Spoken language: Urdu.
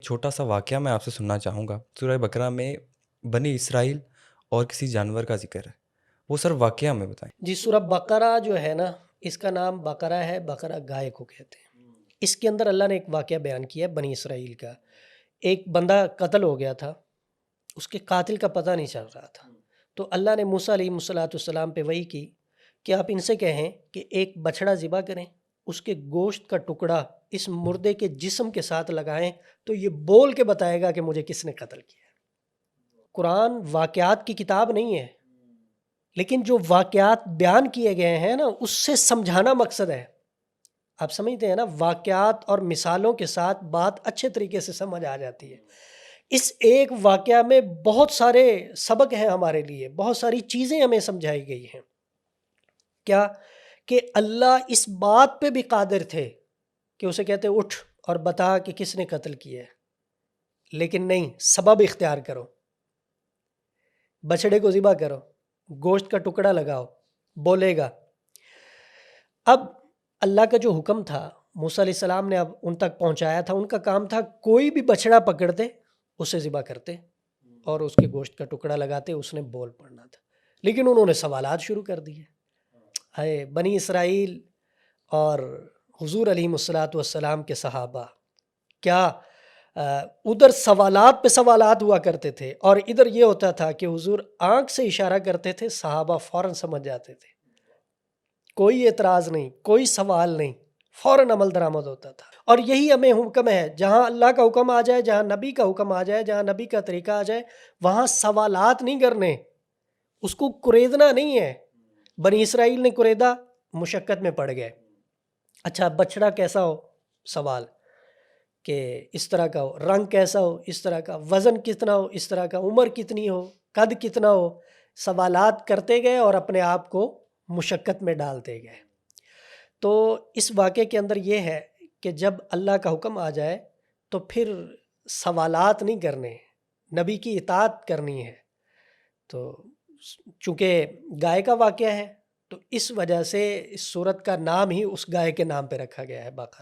چھوٹا سا واقعہ میں آپ سے سننا چاہوں گا۔ سورہ بقرہ میں بنی اسرائیل اور کسی جانور کا ذکر ہے، وہ سر واقعہ میں بتائیں۔ جی، سورہ بقرہ جو ہے نا، اس کا نام بقرہ ہے، بقرہ گائے کو کہتے ہیں۔ اس کے اندر اللہ نے ایک واقعہ بیان کیا ہے بنی اسرائیل کا۔ ایک بندہ قتل ہو گیا تھا، اس کے قاتل کا پتہ نہیں چل رہا تھا، تو اللہ نے موسیٰ علیہ السلام پہ وحی کی کہ آپ ان سے کہیں کہ ایک بچھڑا ذبح کریں، اس کے گوشت کا ٹکڑا اس مردے کے جسم کے ساتھ لگائیں تو یہ بول کے بتائے گا کہ مجھے کس نے قتل کیا ہے۔ قرآن واقعات کی کتاب نہیں ہے، لیکن جو واقعات بیان کیے گئے ہیں نا، اس سے سمجھانا مقصد ہے۔ آپ سمجھتے ہیں نا، واقعات اور مثالوں کے ساتھ بات اچھے طریقے سے سمجھ آ جاتی ہے۔ اس ایک واقعہ میں بہت سارے سبق ہیں ہمارے لیے، بہت ساری چیزیں ہمیں سمجھائی گئی ہیں۔ کیا کہ اللہ اس بات پہ بھی قادر تھے کہ اسے کہتے اٹھ اور بتا کہ کس نے قتل کیا ہے، لیکن نہیں، سبب اختیار کرو، بچڑے کو ذبح کرو، گوشت کا ٹکڑا لگاؤ، بولے گا۔ اب اللہ کا جو حکم تھا موسیٰ علیہ السلام نے اب ان تک پہنچایا تھا، ان کا کام تھا کوئی بھی بچڑا پکڑتے اسے ذبح کرتے اور اس کے گوشت کا ٹکڑا لگاتے، اس نے بول پڑنا تھا۔ لیکن انہوں نے سوالات شروع کر دیے۔ ہے بنی اسرائیل اور حضور علیہ السلام کے صحابہ کیا ادھر سوالات پہ سوالات ہوا کرتے تھے، اور ادھر یہ ہوتا تھا کہ حضور آنکھ سے اشارہ کرتے تھے، صحابہ فوراً سمجھ جاتے تھے، کوئی اعتراض نہیں، کوئی سوال نہیں، فوراً عمل درآمد ہوتا تھا۔ اور یہی ہمیں حکم ہے، جہاں اللہ کا حکم آ جائے، جہاں نبی کا حکم آ جائے، جہاں نبی کا طریقہ آ جائے، وہاں سوالات نہیں کرنے، اس کو کریدنا نہیں ہے۔ بنی اسرائیل نے کریدا، مشقت میں پڑ گئے۔ اچھا، بچڑا کیسا ہو؟ سوال کہ اس طرح کا ہو، رنگ کیسا ہو؟ اس طرح کا، وزن کتنا ہو؟ اس طرح کا، عمر کتنی ہو؟ قد کتنا ہو؟ سوالات کرتے گئے اور اپنے آپ کو مشقت میں ڈالتے گئے۔ تو اس واقعے کے اندر یہ ہے کہ جب اللہ کا حکم آ جائے تو پھر سوالات نہیں کرنے، نبی کی اطاعت کرنی ہے۔ تو چونکہ گائے کا واقعہ ہے تو اس وجہ سے اس سورت کا نام ہی اس گائے کے نام پہ رکھا گیا ہے، بقرہ۔